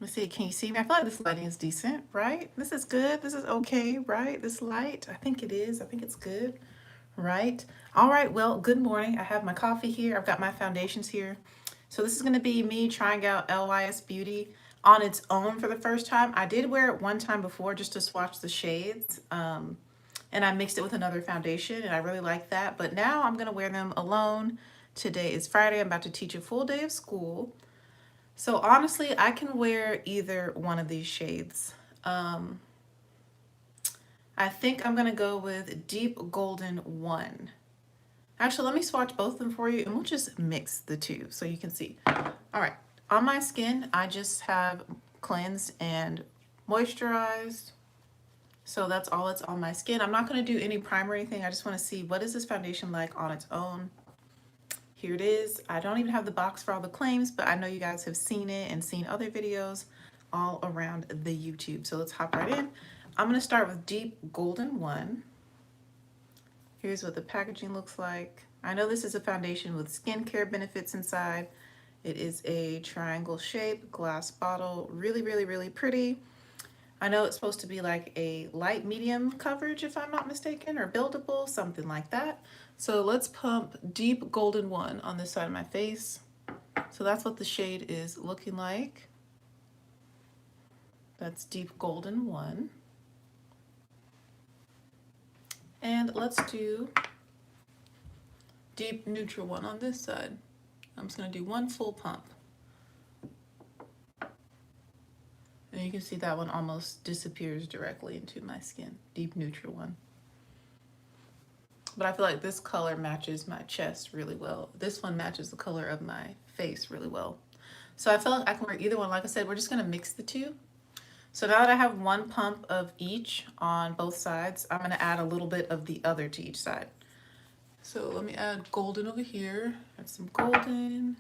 Let's see, can you see me? I feel like this lighting is decent, right? This is good. This is okay, right? This light, I think it is. I think it's good, right? All right, well, good morning. I have my coffee here. I've got my foundations here. So this is going to be me trying out LYS Beauty on its own for the first time. I did wear it one time before just to swatch the shades. And I mixed it with another foundation and I really like that. But now I'm going to wear them alone. Today is Friday. I'm about to teach a full day of school. So honestly, I can wear either one of these shades. Um, I think I'm gonna go with Deep Golden 1. Actually, let me swatch both of them for you and we'll just mix the two so you can see. All right, on my skin, I just have cleansed and moisturized. So that's all that's on my skin. I'm not gonna do any primer or anything. I just wanna see what is this foundation like on its own. Here it is. I don't even have the box for all the claims, but I know you guys have seen it and seen other videos all around the YouTube. So let's hop right in. I'm gonna start with Deep Golden 1. Here's what the packaging looks like. I know this is a foundation with skincare benefits inside. It is a triangle shape, glass bottle, really, really, really pretty. I know it's supposed to be like a light medium coverage if I'm not mistaken, or buildable, something like that. So let's pump Deep Golden 1 on this side of my face. So that's what the shade is looking like. That's Deep Golden 1. And let's do Deep Neutral 1 on this side. I'm just gonna do one full pump. And you can see that one almost disappears directly into my skin. Deep Neutral 1. But I feel like this color matches my chest really well. This one matches the color of my face really well. So I feel like I can wear either one. Like I said, we're just gonna mix the two. So now that I have one pump of each on both sides, I'm gonna add a little bit of the other to each side. So let me add golden over here, add some golden,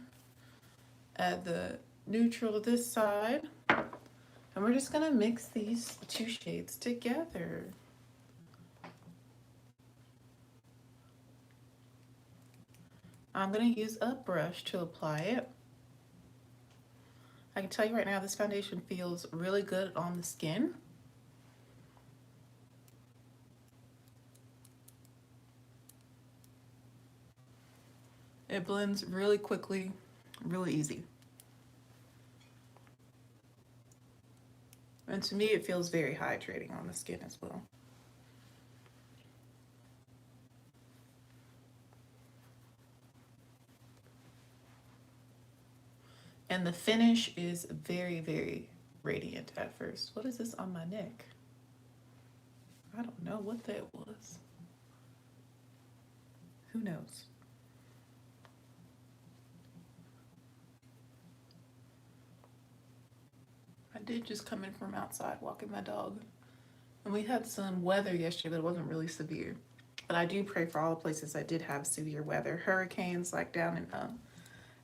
add the neutral to this side. And we're just gonna mix these two shades together. I'm gonna use a brush to apply it. I can tell you right now, this foundation feels really good on the skin. It blends really quickly, really easy. And to me, it feels very hydrating on the skin as well. And the finish is very, very radiant at first. What is this on my neck? I don't know what that was. Who knows? I did just come in from outside walking my dog. And we had some weather yesterday, but it wasn't really severe. But I do pray for all the places that did have severe weather. Hurricanes like down in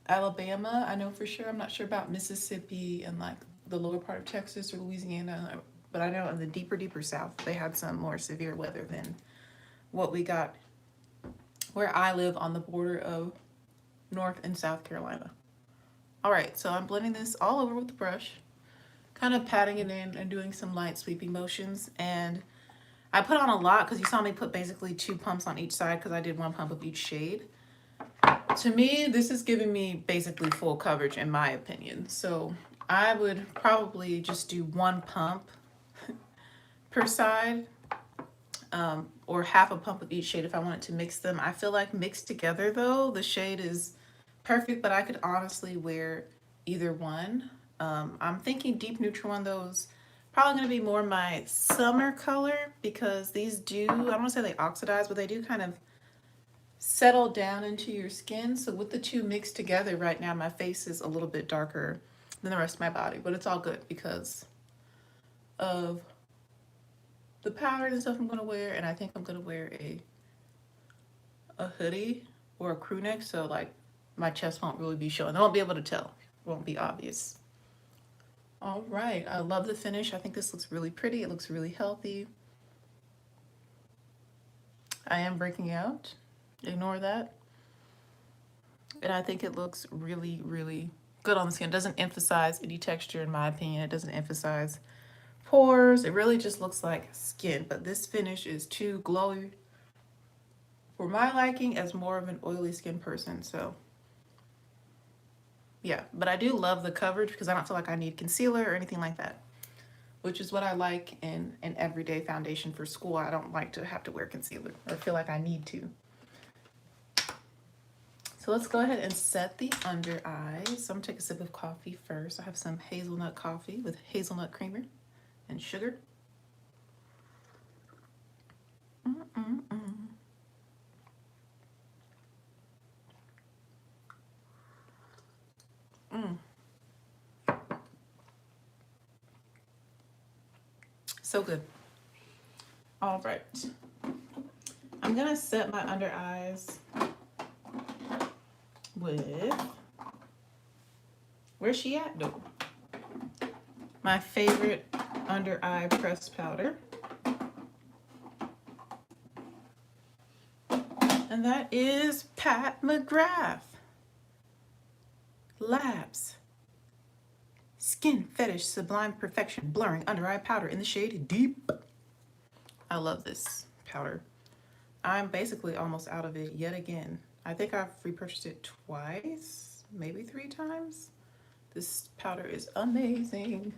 Alabama, I know for sure. I'm not sure about Mississippi and like the lower part of Texas or Louisiana, but I know in the deeper south, they had some more severe weather than what we got where I live on the border of North and South Carolina. All right, so I'm blending this all over with the brush, kind of patting it in and doing some light sweeping motions. And I put on a lot because you saw me put basically 2 pumps on each side because I did 1 pump of each shade. To me, this is giving me basically full coverage in my opinion. So I would probably just do 1 pump per side, or half a pump of each shade if I wanted to mix them. I feel like mixed together though, the shade is perfect, but I could honestly wear either one. I'm thinking Deep Neutral 1 though is probably gonna be more my summer color because these do, I don't wanna say they oxidize, but they do kind of settle down into your skin. So with the two mixed together right now, my face is a little bit darker than the rest of my body, but it's all good because of the powder and stuff I'm gonna wear. And I think I'm gonna wear a hoodie or a crew neck, so like my chest won't really be showing. I won't be able to tell. It won't be obvious. All right, I love the finish. I think this looks really pretty. It looks really healthy. I am breaking out. Ignore that. And I think it looks really, really good on the skin. It doesn't emphasize any texture in my opinion. It doesn't emphasize pores. It really just looks like skin, but this finish is too glowy for my liking as more of an oily skin person. So yeah, but I do love the coverage because I don't feel like I need concealer or anything like that, which is what I like in an everyday foundation for school. I don't like to have to wear concealer or feel like I need to. So let's go ahead and set the under eyes. So I'm gonna take a sip of coffee first. I have some hazelnut coffee with hazelnut creamer and sugar. So good. All right. I'm gonna set my under eyes with, where's she at? No. My favorite under eye pressed powder. And that is Pat McGrath Labs Skin Fetish Sublime Perfection Blurring Under Eye Powder in the shade Deep. I love this powder. I'm basically almost out of it yet again. I think I've repurchased it twice, maybe 3 times. This powder is amazing.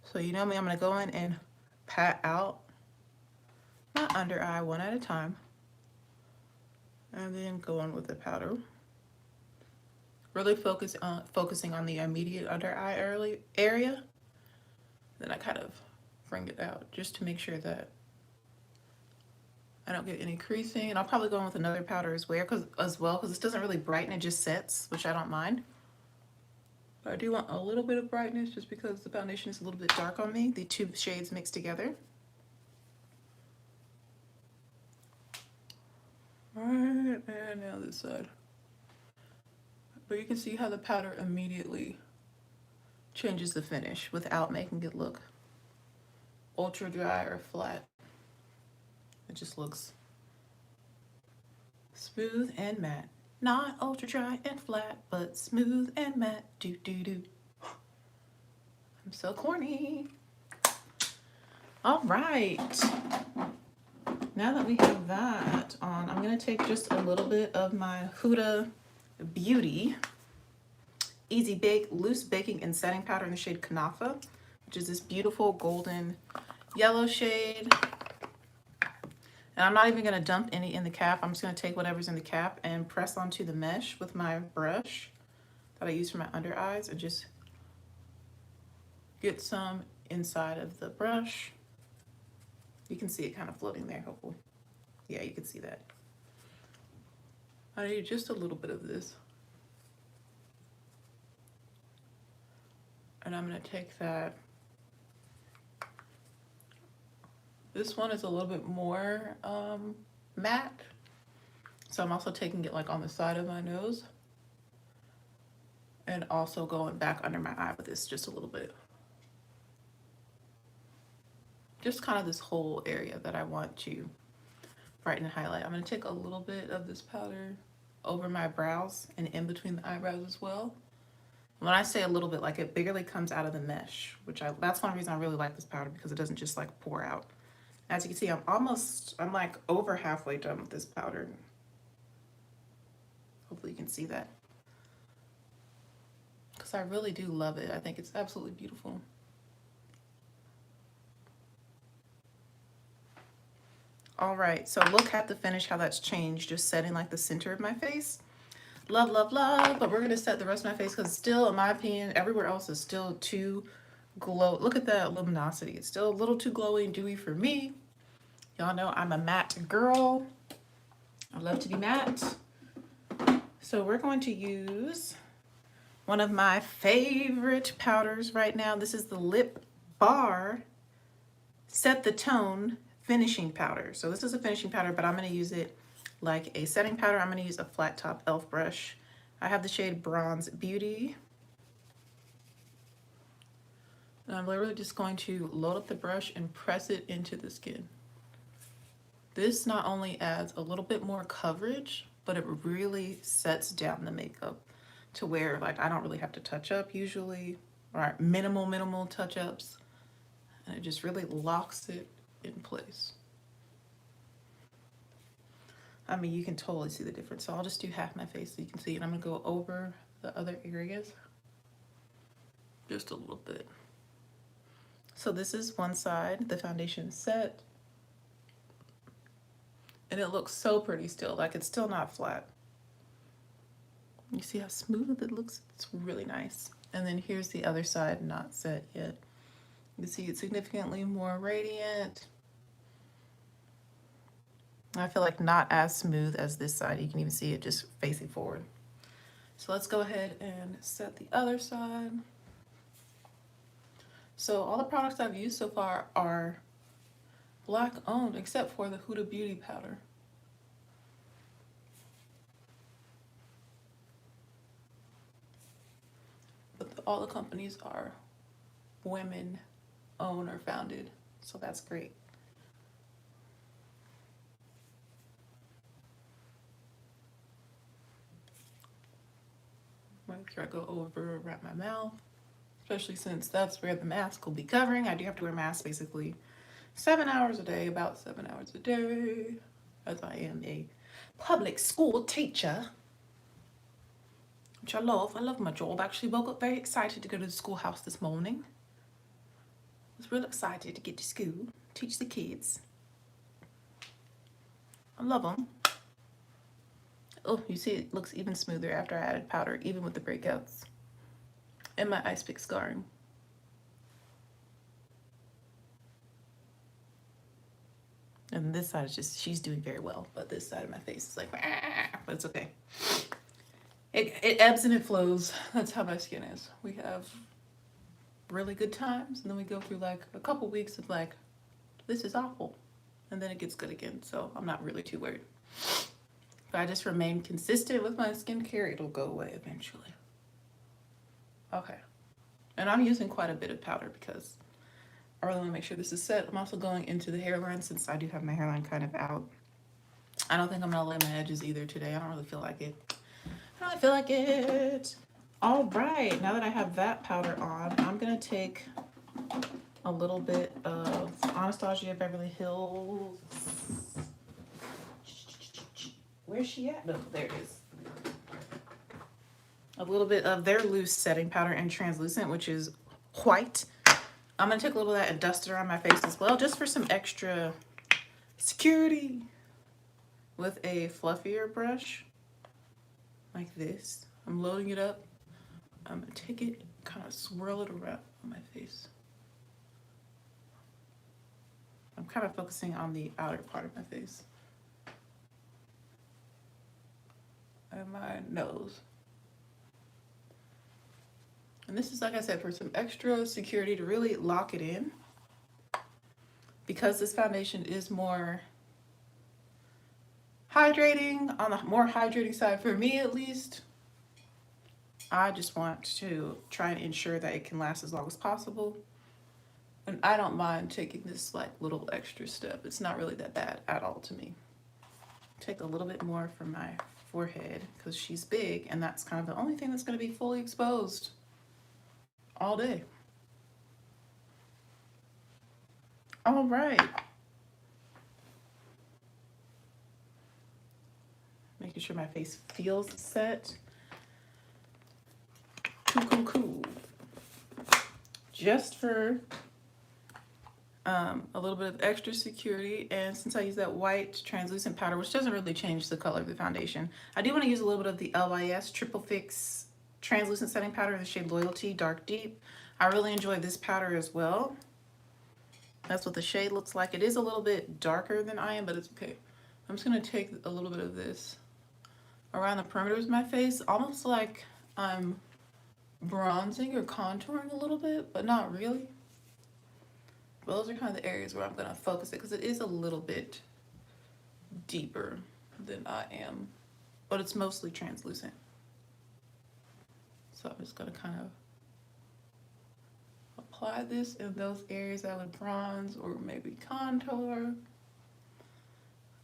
So you know me, I'm gonna go in and pat out my under eye one at a time. And then go on with the powder. Really focusing on the immediate under eye area. Then I kind of bring it out just to make sure that I don't get any creasing. And I'll probably go in with another powder as well, because this doesn't really brighten, it just sets, which I don't mind. But I do want a little bit of brightness just because the foundation is a little bit dark on me. The 2 shades mixed together. All right, and now this side. But you can see how the powder immediately changes the finish without making it look ultra dry or flat. It just looks smooth and matte. Not ultra dry and flat, but smooth and matte. Do do do. I'm so corny. All right. Now that we have that on, I'm gonna take just a little bit of my Huda Beauty Easy Bake Loose Baking and Setting Powder in the shade Kanafa, which is this beautiful golden yellow shade. And I'm not even gonna dump any in the cap. I'm just gonna take whatever's in the cap and press onto the mesh with my brush that I use for my under eyes and just get some inside of the brush. You can see it kind of floating there, hopefully. Yeah, you can see that. I need just a little bit of this. And I'm gonna take that. This one is a little bit more matte. So I'm also taking it like on the side of my nose. And also going back under my eye with this just a little bit. Just kind of this whole area that I want to brighten and highlight. I'm gonna take a little bit of this powder over my brows and in between the eyebrows as well. When I say a little bit, like it barely comes out of the mesh, that's one reason I really like this powder, because it doesn't just like pour out. As you can see, I'm like over halfway done with this powder. Hopefully you can see that. Because I really do love it. I think it's absolutely beautiful. All right, so look at the finish, how that's changed, just setting like the center of my face. Love, love, love, but we're gonna set the rest of my face because still, in my opinion, everywhere else is still too glow. Look at that luminosity. It's still a little too glowy and dewy for me. Y'all know I'm a matte girl. I love to be matte. So we're going to use one of my favorite powders right now. This is the Lip Bar Set the Tone finishing powder. So this is a finishing powder, but I'm going to use it like a setting powder. I'm going to use a flat top e.l.f. brush. I have the shade Bronze Beauty. And I'm literally just going to load up the brush and press it into the skin. This not only adds a little bit more coverage, but it really sets down the makeup. to where like I don't really have to touch up usually, or minimal touch-ups, and it just really locks it in place. I mean, you can totally see the difference. So I'll just do half my face so you can see, and I'm gonna go over the other areas just a little bit. So this is one side, the foundation is set, and it looks so pretty still, like it's still not flat. You see how smooth it looks? It's really nice. And then here's the other side, not set yet. You can see it's significantly more radiant. I feel like not as smooth as this side. You can even see it just facing forward. So let's go ahead and set the other side. So all the products I've used so far are Black owned, except for the Huda Beauty powder. But all the companies are women owned or founded, so that's great. Make sure I go over around my mouth, especially since that's where the mask will be covering. I do have to wear masks basically 7 hours a day, about 7 hours a day, as I am a public school teacher, which I love. I love my job. I actually woke up very excited to go to the schoolhouse this morning. I was real excited to get to school, teach the kids. I love them. Oh, you see it looks even smoother after I added powder, even with the breakouts and my ice pick scarring. And this side is just, she's doing very well, but this side of my face is like, ah, but it's okay. It ebbs and it flows. That's how my skin is. We have really good times, and then we go through like a couple weeks of like, this is awful, and then it gets good again. So I'm not really too worried. If I just remain consistent with my skincare, it'll go away eventually. Okay. And I'm using quite a bit of powder because I really want to make sure this is set. I'm also going into the hairline since I do have my hairline kind of out. I don't think I'm going to lay my edges either today. I don't really feel like it. I don't really feel like it. All right. Now that I have that powder on, I'm going to take a little bit of Anastasia Beverly Hills. Where's she at? No, there it is. A little bit of their loose setting powder and translucent, which is white. I'm going to take a little of that and dust it around my face as well, just for some extra security. With a fluffier brush, like this. I'm loading it up. I'm going to take it, kind of swirl it around on my face. I'm kind of focusing on the outer part of my face. And my nose. And this is, like I said, for some extra security to really lock it in. Because this foundation is more hydrating, on the more hydrating side for me at least. I just want to try and ensure that it can last as long as possible. And I don't mind taking this like little extra step. It's not really that bad at all to me. Take a little bit more from my forehead because she's big, and that's kind of the only thing that's going to be fully exposed all day. All right. Making sure my face feels set. Cool. Just for a little bit of extra security, and since I use that white translucent powder, which doesn't really change the color of the foundation, I do want to use a little bit of the LYS Triple Fix translucent setting powder in the shade Loyalty Dark Deep. I really enjoy this powder as well. That's what the shade looks like. It is a little bit darker than I am, but it's okay. I'm just going to take a little bit of this around the perimeters of my face, almost like I'm bronzing or contouring a little bit, but not really. Those are kind of the areas where I'm going to focus it because it is a little bit deeper than I am, but it's mostly translucent. So I'm just going to kind of apply this in those areas I would bronze or maybe contour.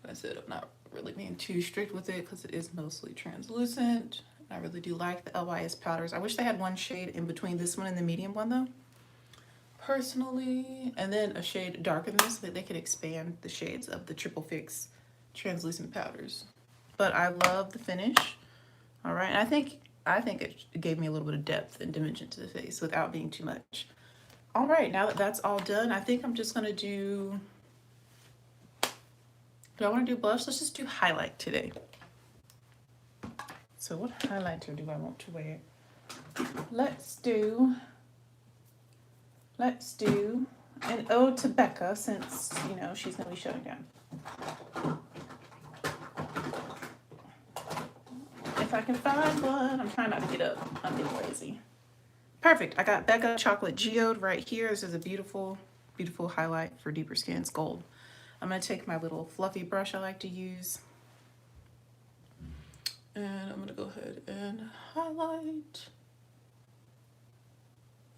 Like I said, I'm not really being too strict with it because it is mostly translucent, I really do like the LYS powders. I wish they had one shade in between this one and the medium one though, personally, and then a shade darker than this so that they could expand the shades of the Triple Fix translucent powders. But I love the finish. All right, and I think it gave me a little bit of depth and dimension to the face without being too much. All right, now that that's all done, I think I'm just gonna do I want to do blush? Let's just do highlight today. So what highlighter do I want to wear? Let's do an ode to Becca, since, you know, she's gonna be shutting down. If I can find one, I'm trying not to get up. I'm being lazy. Perfect. I got Becca Chocolate Geode right here. This is a beautiful, beautiful highlight for deeper skin. It's gold. I'm going to take my little fluffy brush I like to use. And I'm going to go ahead and highlight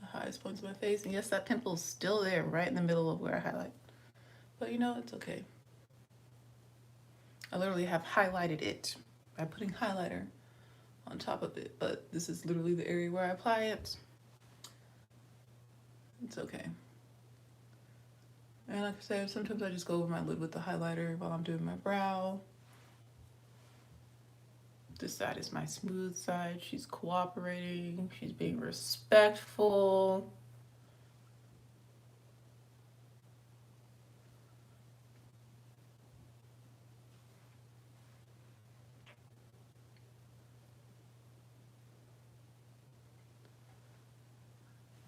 the highest points of my face. And yes, that pimple's still there right in the middle of where I highlight. But you know, it's okay. I literally have highlighted it by putting highlighter on top of it. But this is literally the area where I apply it. It's okay. And like I said, sometimes I just go over my lid with the highlighter while I'm doing my brow. This side is my smooth side. She's cooperating. She's being respectful.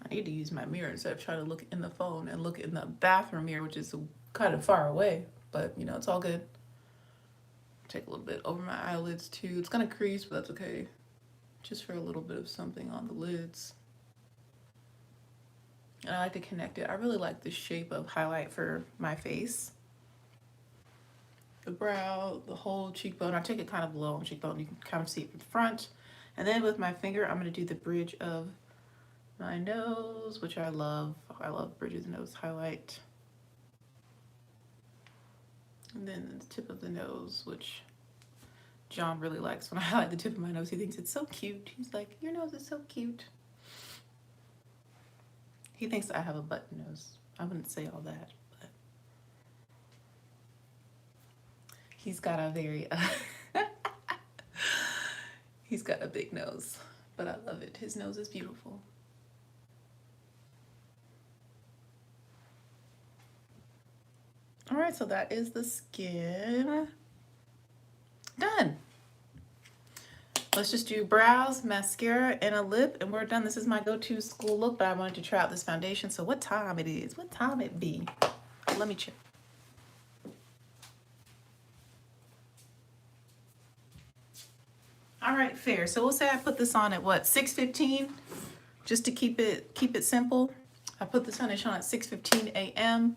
I need to use my mirror instead of trying to look in the phone and look in the bathroom mirror, which is kind of far away, but you know, it's all good. Take a little bit over my eyelids too. It's gonna crease, but that's okay. Just for a little bit of something on the lids. And I like to connect it. I really like the shape of highlight for my face. The brow, the whole cheekbone. I take it kind of low on cheekbone. You can kind of see it from the front. And then with my finger, I'm gonna do the bridge of my nose, which I love. I love bridges nose highlight. And then the tip of the nose, which John really likes when I highlight the tip of my nose. He thinks it's so cute. He's like, your nose is so cute. He thinks I have a button nose. I wouldn't say all that, but he's got a very, he's got a big nose, but I love it. His nose is beautiful. All right, so that is the skin done. Let's just do brows, mascara, and a lip, and we're done. This is my go-to school look, but I wanted to try out this foundation. So what time it is? What time it be? Let me check. All right, fair. So we'll say I put this on at what, 6:15, just to keep it simple. I put this foundation on at 6:15 a.m.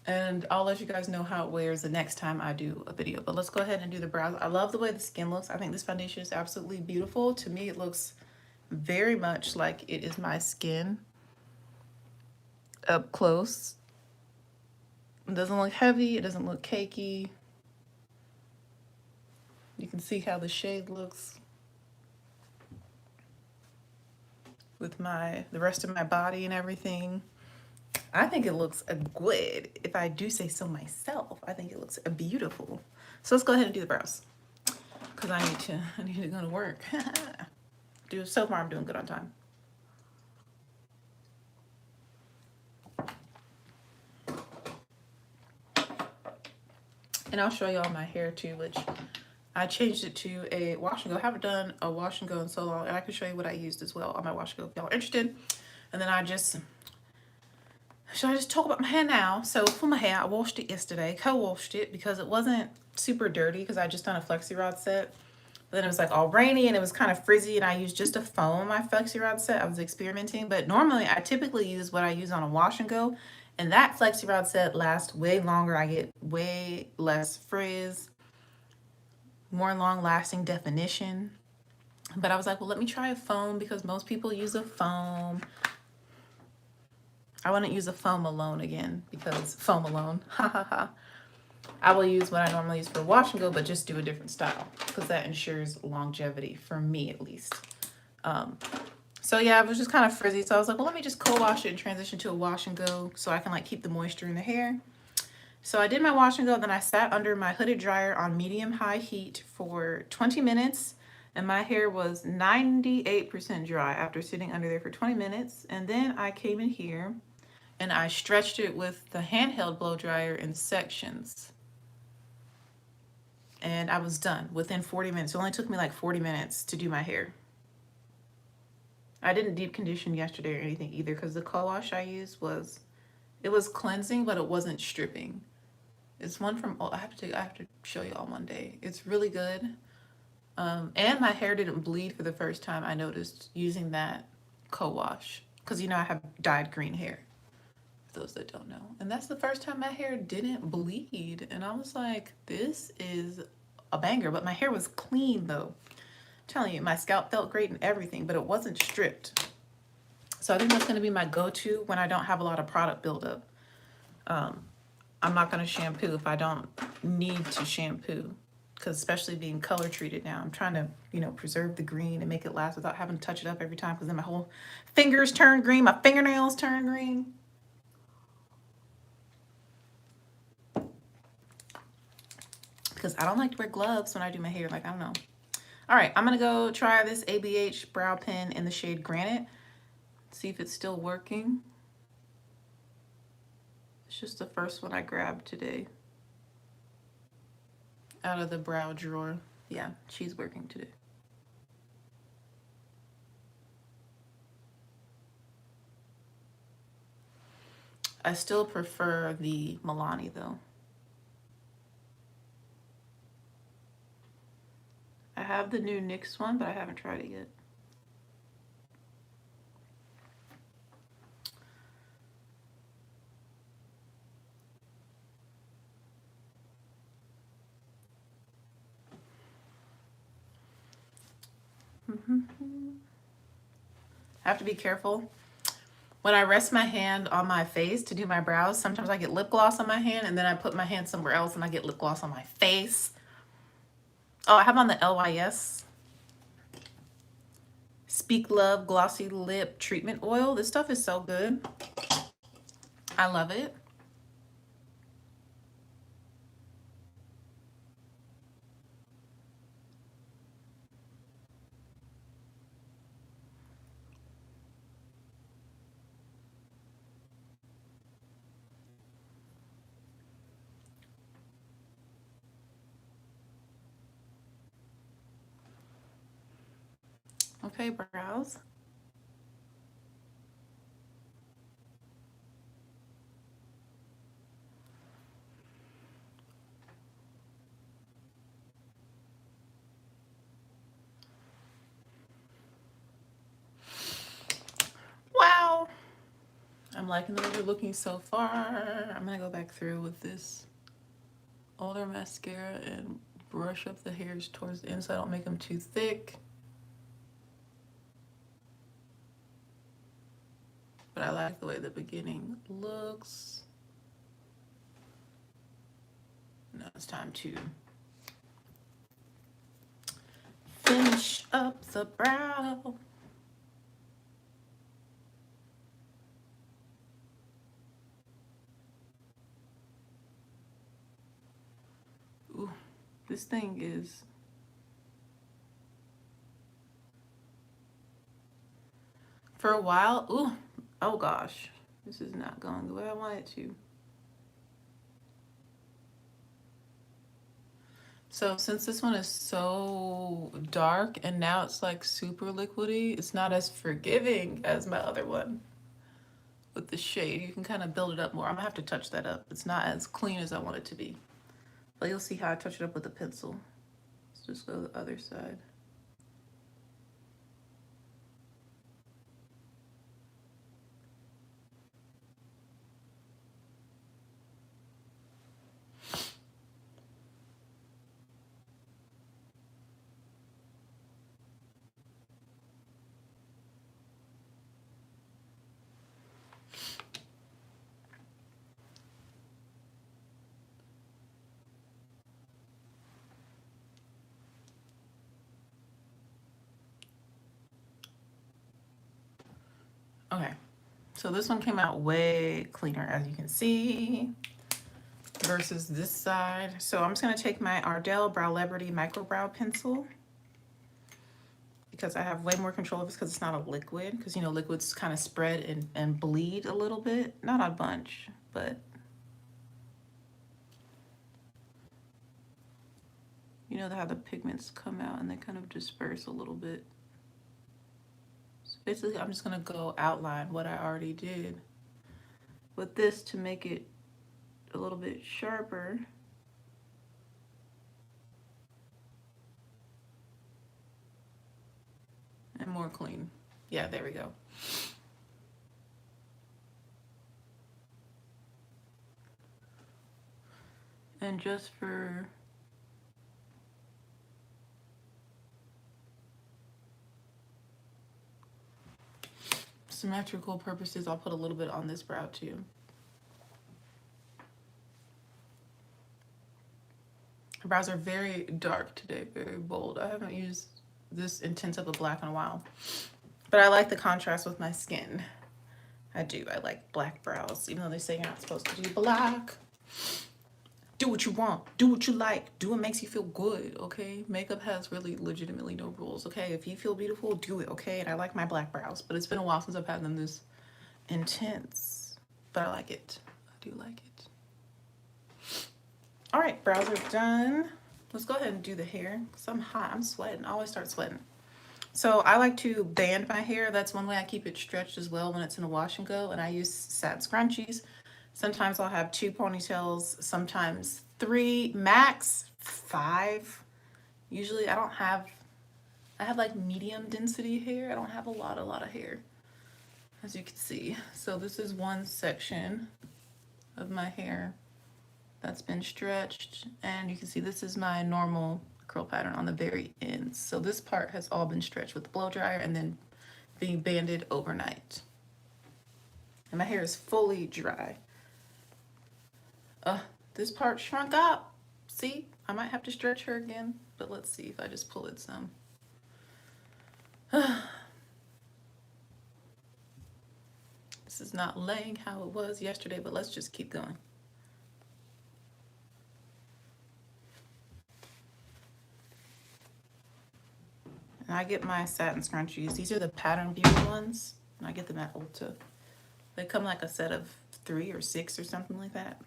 and I'll let you guys know how it wears the next time I do a video. But let's go ahead and do the brows. I love the way the skin looks. I think this foundation is absolutely beautiful. To me, it looks very much like it is my skin up close. It doesn't look heavy. It doesn't look cakey. You can see how the shade looks with the rest of my body and everything. I think it looks good, if I do say so myself. I think it looks beautiful. So let's go ahead and do the brows, because I need to go to work. So far I'm doing good on time. And I'll show y'all my hair too, which I changed it to a wash and go. I haven't done a wash and go in so long, and I can show you what I used as well on my wash and go if y'all are interested. And then should I just talk about my hair now? So for my hair, I washed it yesterday, co-washed it because it wasn't super dirty because I just done a flexi rod set. But then it was like all rainy and it was kind of frizzy, and I used just a foam on my flexi rod set. I was experimenting, but normally I typically use what I use on a wash and go, and that flexi rod set lasts way longer. I get way less frizz, more long lasting definition. But I was like, well, let me try a foam because most people use a foam. I wouldn't use a foam alone again because foam alone, ha ha ha. I will use what I normally use for wash and go, but just do a different style because that ensures longevity for me at least. So yeah, it was just kind of frizzy. So I was like, well, let me just co-wash it and transition to a wash and go so I can like keep the moisture in the hair. So I did my wash and go, then I sat under my hooded dryer on medium high heat for 20 minutes and my hair was 98% dry after sitting under there for 20 minutes. And then I came in here and I stretched it with the handheld blow dryer in sections. And I was done within 40 minutes. It only took me like 40 minutes to do my hair. I didn't deep condition yesterday or anything either because the co-wash I used was, it was cleansing, but it wasn't stripping. It's one from, I have to show you all one day. It's really good. And my hair didn't bleed for the first time I noticed using that co-wash. Because you know I have dyed green hair, for those that don't know. And that's the first time my hair didn't bleed. And I was like, this is a banger. But my hair was clean though. I'm telling you, my scalp felt great and everything, but it wasn't stripped. So I think that's going to be my go-to when I don't have a lot of product buildup. I'm not going to shampoo if I don't need to shampoo, because especially being color treated now, I'm trying to, you know, preserve the green and make it last without having to touch it up every time, because then my whole fingers turn green, my fingernails turn green. Because I don't like to wear gloves when I do my hair, like, I don't know. All right, I'm going to go try this ABH brow pen in the shade Granite. See if it's still working. It's just the first one I grabbed today out of the brow drawer. Yeah, she's working today. I still prefer the Milani though. I have the new NYX one, but I haven't tried it yet. I have to be careful. When I rest my hand on my face to do my brows, sometimes I get lip gloss on my hand and then I put my hand somewhere else and I get lip gloss on my face. Oh, I have on the LYS Speak Love Glossy Lip Treatment Oil. This stuff is so good. I love it. Okay, brows. Wow. I'm liking the way they're looking so far. I'm gonna go back through with this older mascara and brush up the hairs towards the end so I don't make them too thick. But I like the way the beginning looks. Now it's time to finish up the brow. Ooh, this thing is for a while. Ooh, oh gosh, this is not going the way I want it to. So since this one is so dark and now it's like super liquidy, it's not as forgiving as my other one with the shade. You can kind of build it up more. I'm gonna have to touch that up. It's not as clean as I want it to be. But you'll see how I touch it up with a pencil. Let's just go to the other side. Okay, so this one came out way cleaner, as you can see, versus this side. So I'm just gonna take my Ardell Brow Liberty Micro Brow Pencil, because I have way more control of this because it's not a liquid, because you know liquids kind of spread and bleed a little bit, not a bunch, but you know how the pigments come out and they kind of disperse a little bit. So basically I'm just gonna go outline what I already did with this to make it a little bit sharper. And more clean. Yeah, there we go. And just for symmetrical purposes, I'll put a little bit on this brow too. My brows are very dark today, very bold. I haven't used this intense of a black in a while, but I like the contrast with my skin. I do. I like black brows, even though they say you're not supposed to do black. Do what you want, do what you like, do what makes you feel good, okay? Makeup has really legitimately no rules, okay? If you feel beautiful, do it, okay? And I like my black brows, but it's been a while since I've had them this intense, but I like it. I do like it. All right, brows are done. Let's go ahead and do the hair, because I'm hot, I'm sweating, I always start sweating. So I like to band my hair. That's one way I keep it stretched as well when it's in a wash and go, and I use satin scrunchies. Sometimes I'll have 2 ponytails, sometimes 3, max 5. Usually I have like medium density hair. I don't have a lot of hair, as you can see. So this is one section of my hair that's been stretched, and you can see this is my normal curl pattern on the very ends. So this part has all been stretched with the blow dryer and then being banded overnight. And my hair is fully dry. This part shrunk up. See, I might have to stretch her again, but let's see if I just pull it some. This is not laying how it was yesterday, but let's just keep going. And I get my satin scrunchies. These are the Pattern Beauty ones, and I get them at Ulta. They come like a set of 3 or 6 or something like that.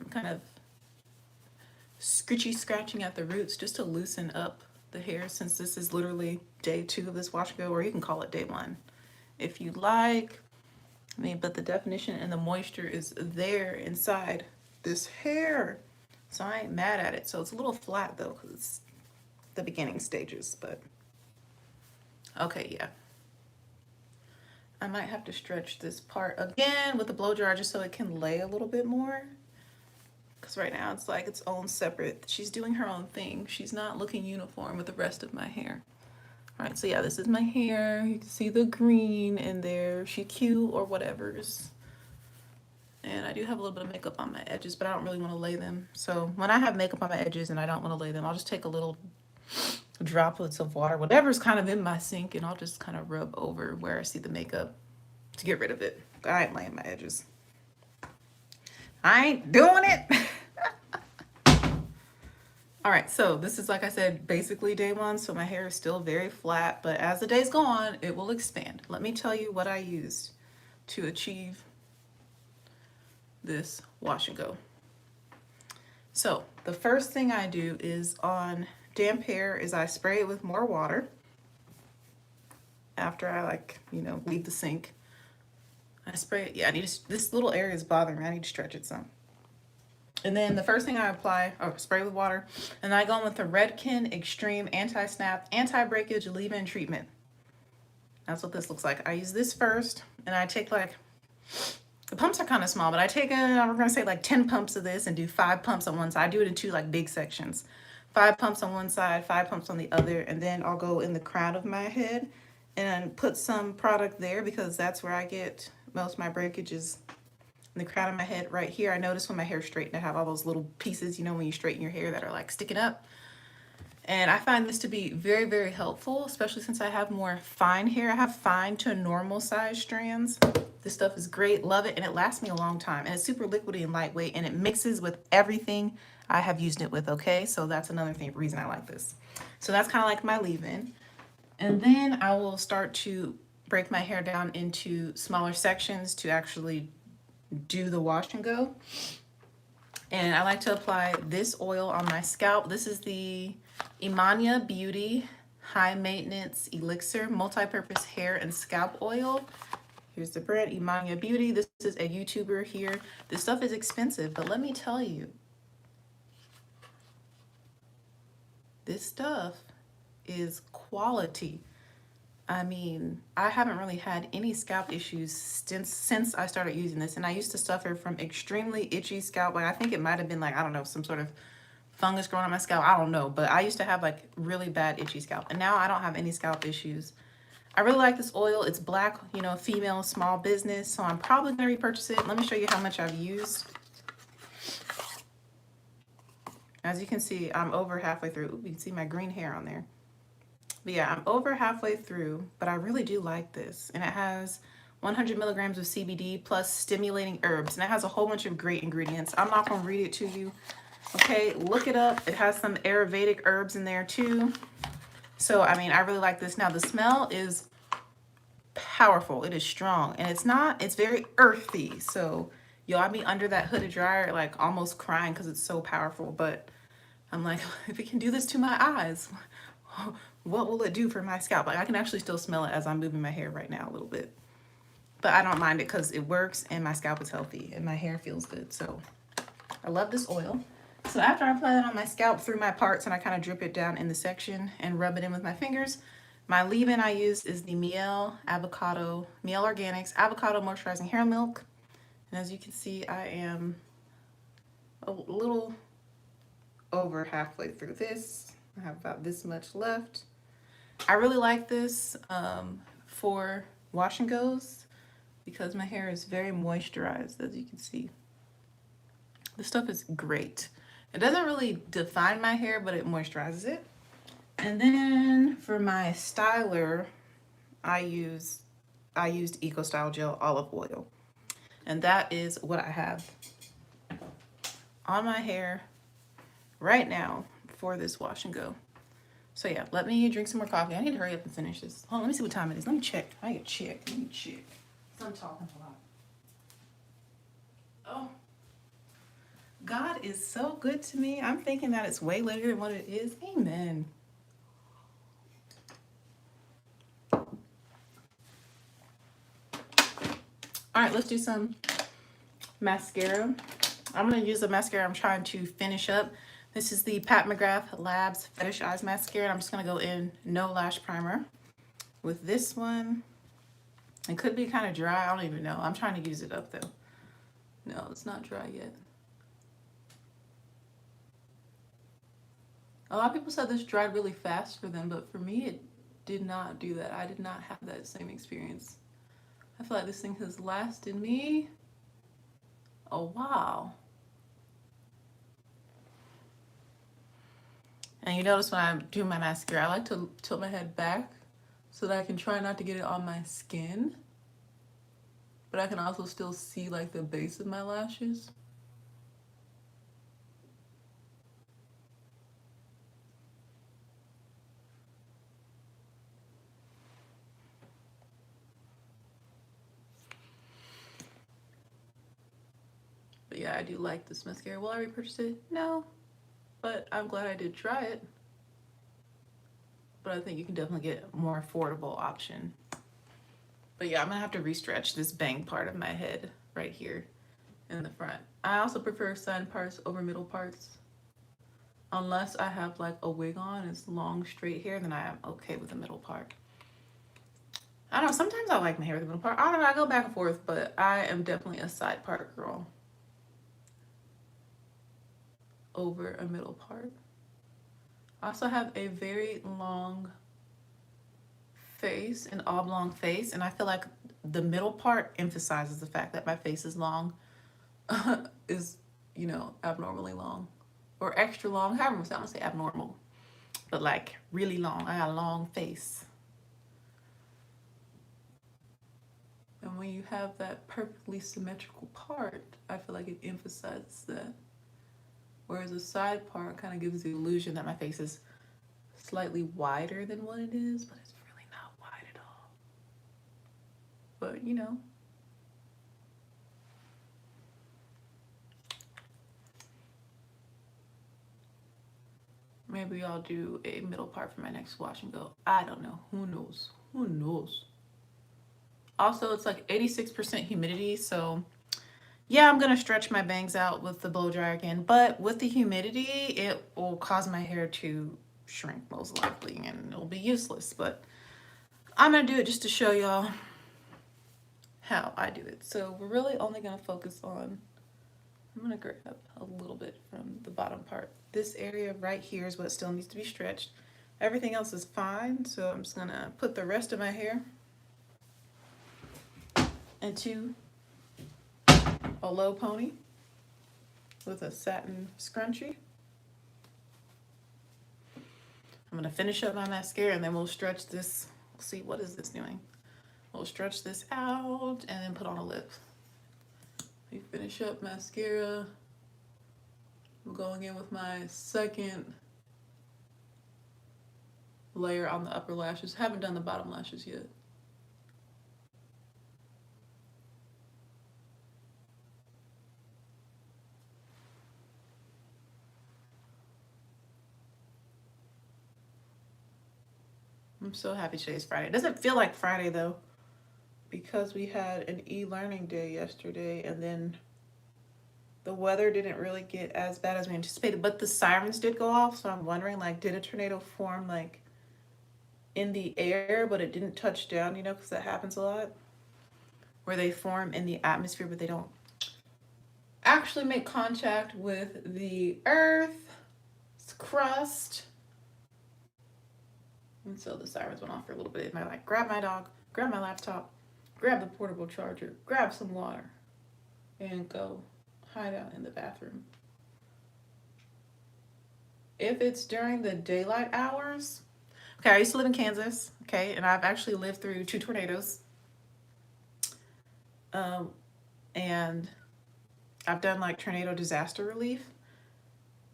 I'm kind of scratching at the roots just to loosen up the hair, since this is literally day 2 of this wash and go, or you can call it day 1 if you like. I mean, but the definition and the moisture is there inside this hair, so I ain't mad at it. So it's a little flat though, because it's the beginning stages, but okay, yeah. I might have to stretch this part again with the blow dryer just so it can lay a little bit more, because right now it's like its own separate. She's doing her own thing. She's not looking uniform with the rest of my hair. All right, so yeah, this is my hair. You can see the green in there. She cute or whatever's. And I do have a little bit of makeup on my edges, but I don't really want to lay them. So when I have makeup on my edges and I don't want to lay them, I'll just take a little droplets of water, whatever's kind of in my sink, and I'll just kind of rub over where I see the makeup to get rid of it. I ain't laying my edges. I ain't doing it. All right, so this is, like I said, basically day 1, so my hair is still very flat, but as the days go on, it will expand. Let me tell you what I used to achieve this wash and go. So the first thing I do is on damp hair is I spray it with more water after I leave the sink. I spray it. Yeah, I need to, this little area is bothering me. I need to stretch it some. And then the first thing I apply, or spray with water, and I go in with the Redken Extreme Anti-Snap Anti-Breakage Leave-In Treatment. That's what this looks like. I use this first, and I take the pumps are kind of small, but I take we're gonna say like 10 pumps of this and do 5 pumps on one side. I do it in 2 big sections. 5 pumps on one side, 5 pumps on the other, and then I'll go in the crown of my head and put some product there, because that's where I get most of my breakages. In the crown of my head right here. I notice when my hair's straightened, I have all those little pieces, when you straighten your hair, that are like sticking up. And I find this to be very, very helpful, especially since I have more fine hair. I have fine to normal size strands. This stuff is great, love it, and it lasts me a long time. And it's super liquidy and lightweight, and it mixes with everything I have used it with, okay? So that's another reason I like this. So that's kind of like my leave-in. And then I will start to break my hair down into smaller sections to actually do the wash and go. And I like to apply this oil on my scalp. This is the Imania Beauty High Maintenance Elixir Multi-Purpose Hair and Scalp Oil. Here's the brand, Imania Beauty. This is a YouTuber here. This stuff is expensive, but let me tell you, this stuff is quality. I mean, I haven't really had any scalp issues since I started using this, and I used to suffer from extremely itchy scalp. Like I think it might have been like, I don't know, some sort of fungus growing on my scalp. I don't know, but I used to have like really bad itchy scalp, and now I don't have any scalp issues. I really like this oil. It's black, you know, female small business, so I'm probably gonna repurchase it. Let me show you how much I've used. As you can see, I'm over halfway through. Ooh, you can see my green hair on there. But yeah, I'm over halfway through, but I really do like this. And it has 100 milligrams of CBD plus stimulating herbs. And it has a whole bunch of great ingredients. I'm not gonna read it to you. Okay, look it up. It has some Ayurvedic herbs in there too. So, I mean, I really like this. Now, the smell is powerful. It is strong. And it's very earthy. So, yo, I'd be under that hooded dryer, like almost crying because it's so powerful. But I'm like, if it can do this to my eyes, what will it do for my scalp? Like I can actually still smell it as I'm moving my hair right now a little bit. But I don't mind it because it works and my scalp is healthy and my hair feels good. So I love this oil. So after I apply that on my scalp through my parts and I kind of drip it down in the section and rub it in with my fingers, my leave-in I used is the Miel Organics Avocado Moisturizing Hair Milk. And as you can see, I am a little over halfway through this. I have about this much left. I really like this for wash and goes because my hair is very moisturized, as you can see. This stuff is great. It doesn't really define my hair, but it moisturizes it. And then for my styler, I used Eco Style Gel Olive Oil. And that is what I have on my hair right now for this wash and go. So yeah, let me drink some more coffee. I need to hurry up and finish this. Hold on, let me see what time it is. Let me check. I gotta check. Let me check. I'm talking a lot. Oh, God is so good to me. I'm thinking that it's way later than what it is. Amen. All right, let's do some mascara. I'm gonna use the mascara I'm trying to finish up. This is the Pat McGrath Labs Fetish Eyes Mascara. I'm just going to go in no lash primer with this one. It could be kind of dry. I don't even know. I'm trying to use it up though. No, it's not dry yet. A lot of people said this dried really fast for them, but for me, it did not do that. I did not have that same experience. I feel like this thing has lasted me a while. And you notice when I'm doing my mascara, I like to tilt my head back so that I can try not to get it on my skin. But I can also still see like the base of my lashes. But yeah, I do like this mascara. Will I repurchase it? No. But I'm glad I did try it. But I think you can definitely get a more affordable option. But yeah, I'm gonna have to restretch this bang part of my head right here in the front. I also prefer side parts over middle parts. Unless I have like a wig on, it's long straight hair, then I am okay with the middle part. I don't know, sometimes I like my hair with the middle part. I don't know, I go back and forth, but I am definitely a side part girl over a middle part. I also have a very long face, an oblong face, and I feel like the middle part emphasizes the fact that my face is long, is, you know, abnormally long or extra long, however I'm gonna say abnormal, but like really long. I got a long face. And when you have that perfectly symmetrical part, I feel like it emphasizes that. Whereas the side part kind of gives the illusion that my face is slightly wider than what it is, but it's really not wide at all. But you know. Maybe I'll do a middle part for my next wash and go. I don't know. Who knows? Who knows? Also, it's like 86% humidity, so yeah, I'm gonna stretch my bangs out with the blow dryer again, but with the humidity, it will cause my hair to shrink most likely, and it'll be useless, but I'm gonna do it just to show y'all how I do it. So we're really only gonna focus on, I'm gonna grab a little bit from the bottom part. This area right here is what still needs to be stretched. Everything else is fine, so I'm just gonna put the rest of my hair into a low pony with a satin scrunchie. I'm gonna finish up my mascara and then we'll stretch this. Let's see, what is this doing? We'll stretch this out and then put on a lip. We finish up mascara. I'm going in with my second layer on the upper lashes. Haven't done the bottom lashes yet. I'm so happy today's Friday. It doesn't feel like Friday though, because we had an e-learning day yesterday and then the weather didn't really get as bad as we anticipated, but the sirens did go off. So I'm wondering, like, did a tornado form like in the air, but it didn't touch down, you know, because that happens a lot, where they form in the atmosphere, but they don't actually make contact with the earth's crust. And so the sirens went off for a little bit. And I like grab my dog, grab my laptop, grab the portable charger, grab some water, and go hide out in the bathroom. If it's during the daylight hours, okay, I used to live in Kansas, okay, and I've actually lived through 2 tornadoes. And I've done like tornado disaster relief.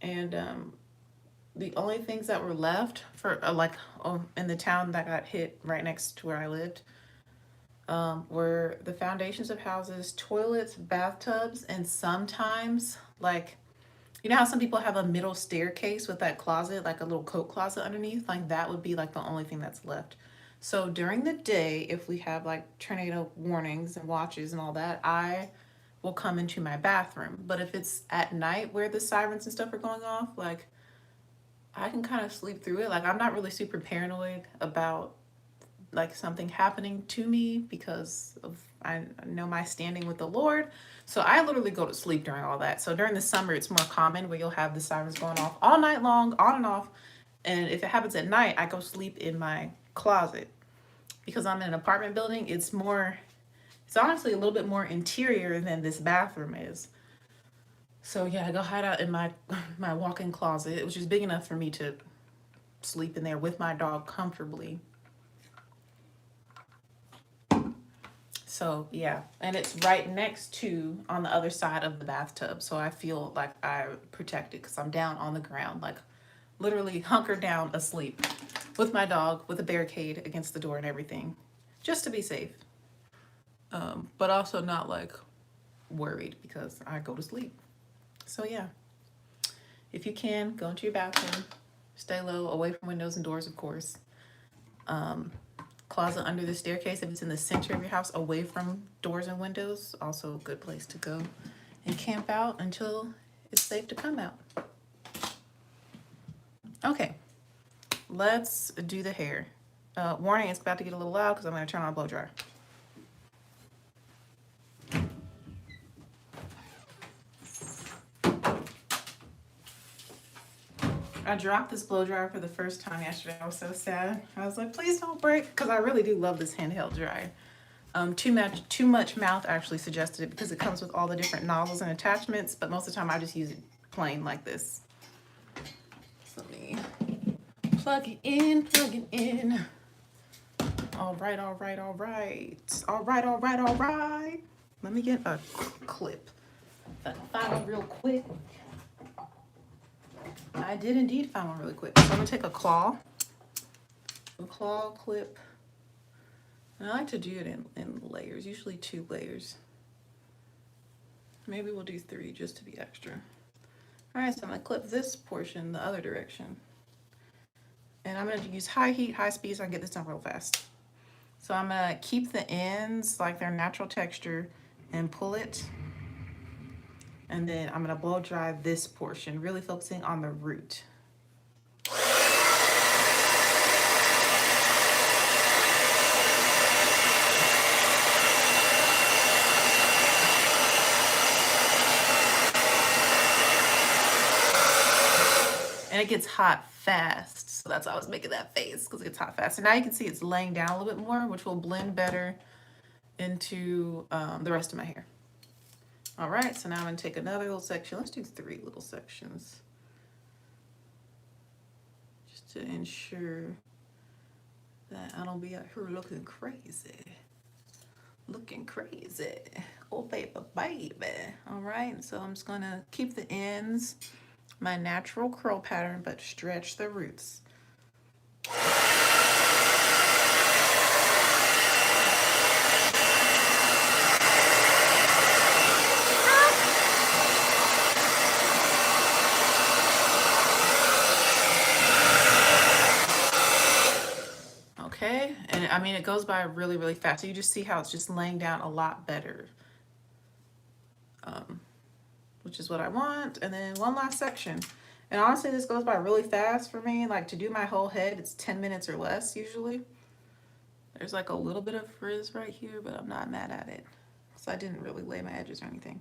And the only things that were left for in the town that got hit right next to where I lived were the foundations of houses, toilets, bathtubs, and sometimes, like, you know how some people have a middle staircase with that closet, like a little coat closet underneath? Like that would be like the only thing that's left. So during the day, if we have like tornado warnings and watches and all that, I will come into my bathroom. But if it's at night where the sirens and stuff are going off, like I can kind of sleep through it. Like I'm not really super paranoid about like something happening to me because of I know my standing with the Lord. So I literally go to sleep during all that. So during the summer, it's more common where you'll have the sirens going off all night long, on and off. And if it happens at night, I go sleep in my closet. Because I'm in an apartment building, it's honestly a little bit more interior than this bathroom is. So yeah, I go hide out in my walk-in closet, which is big enough for me to sleep in there with my dog comfortably. So yeah, and it's right next to, on the other side of the bathtub. So I feel like I'm protected because I'm down on the ground, like literally hunkered down asleep with my dog, with a barricade against the door and everything, just to be safe. But also not like worried because I go to sleep. So yeah, if you can, go into your bathroom, stay low, away from windows and doors, of course. Closet under the staircase, if it's in the center of your house, away from doors and windows, also a good place to go and camp out until it's safe to come out. Okay, let's do the hair. Warning, it's about to get a little loud because I'm going to turn on a blow dryer. I dropped this blow dryer for the first time yesterday. I was so sad. I was like, please don't break, because I really do love this handheld dryer. Too much mouth actually suggested it because it comes with all the different nozzles and attachments, but most of the time I just use it plain like this. So let me Plug it in, plug it in. All right, all right, all right. All right, all right, all right. Let me get a clip. If I can find one real quick. I did indeed find one really quick. So I'm gonna take a claw clip. And I like to do it in layers, usually 2 layers. Maybe we'll do 3 just to be extra. All right, so I'm gonna clip this portion the other direction. And I'm gonna use high heat, high speed so I can get this done real fast. So I'm gonna keep the ends like their natural texture and pull it. And then I'm gonna blow dry this portion, really focusing on the root. And it gets hot fast. So that's why I was making that face, because it gets hot fast. So now you can see it's laying down a little bit more, which will blend better into the rest of my hair. All right, so now I'm gonna take another little section. Let's do 3 little sections. Just to ensure that I don't be out here looking crazy. Looking crazy. Oh, baby, baby. All right, so I'm just gonna keep the ends my natural curl pattern, but stretch the roots. Okay, and I mean, it goes by really, really fast. So you just see how it's just laying down a lot better. Which is what I want. And then one last section. And honestly, this goes by really fast for me. Like to do my whole head, it's 10 minutes or less usually. There's like a little bit of frizz right here, but I'm not mad at it. So I didn't really lay my edges or anything.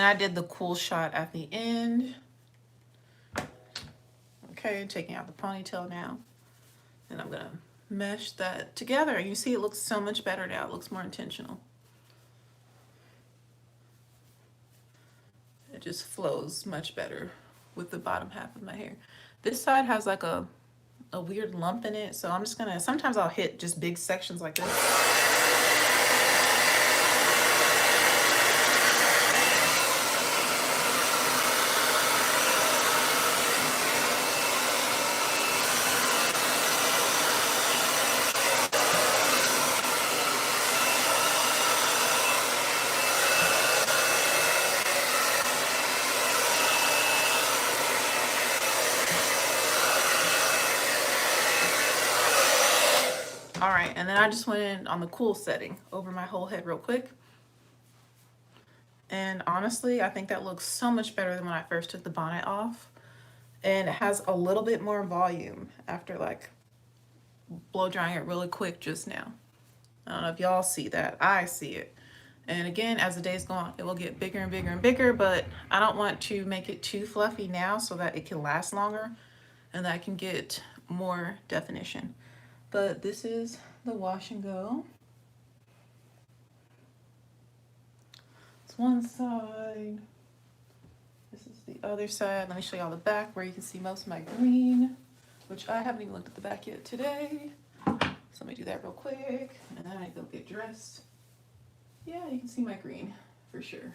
I did the cool shot at the end. Okay, taking out the ponytail now. And I'm gonna mesh that together. You see it looks so much better now. It looks more intentional. It just flows much better with the bottom half of my hair. This side has like a weird lump in it. So I'm just gonna, sometimes I'll hit just big sections like this. All right, and then I just went in on the cool setting over my whole head real quick. And honestly, I think that looks so much better than when I first took the bonnet off. And it has a little bit more volume after like blow drying it really quick just now. I don't know if y'all see that. I see it. And again, as the days go on, it will get bigger and bigger and bigger, but I don't want to make it too fluffy now so that it can last longer and that I can get more definition. But this is the wash and go. It's one side. This is the other side. Let me show y'all the back where you can see most of my green, which I haven't even looked at the back yet today. So let me do that real quick. And then I go get dressed. Yeah, you can see my green for sure.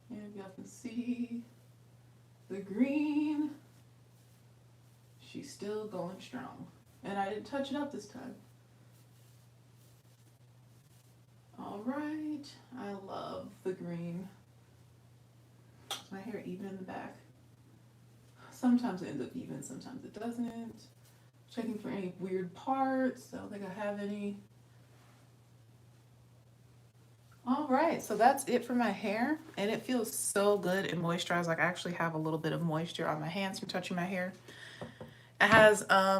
And y'all can see the green. She's still going strong. And I didn't touch it up this time. All right, I love the green. Is my hair even in the back? Sometimes it ends up even, sometimes it doesn't. Checking for any weird parts. I don't think I have any. All right, so that's it for my hair. And it feels so good and moisturized. Like I actually have a little bit of moisture on my hands from touching my hair. It has, I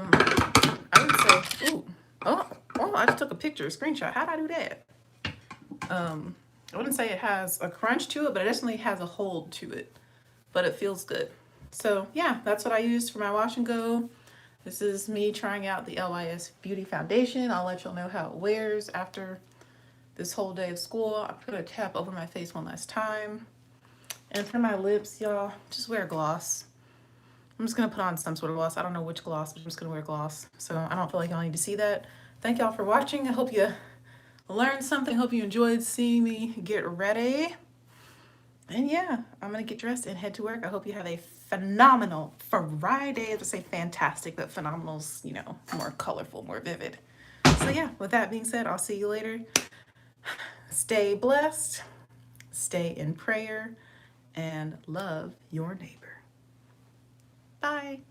would say, ooh, oh, Oh, I just took a picture, a screenshot. How'd I do that? I wouldn't say it has a crunch to it, but it definitely has a hold to it. But it feels good. So yeah, that's what I used for my wash and go. This is me trying out the LYS Beauty Foundation. I'll let y'all know how it wears after this whole day of school. I put a tap over my face one last time. And for my lips, y'all, just wear gloss. I'm just gonna put on some sort of gloss. I don't know which gloss, but I'm just gonna wear gloss. So I don't feel like y'all need to see that. Thank y'all for watching. I hope you learned something. Hope you enjoyed seeing me get ready. And yeah, I'm gonna get dressed and head to work. I hope you have a phenomenal Friday. I have to say fantastic, but phenomenal's, you know, more colorful, more vivid. So yeah, with that being said, I'll see you later. Stay blessed, stay in prayer, and love your neighbor. Bye.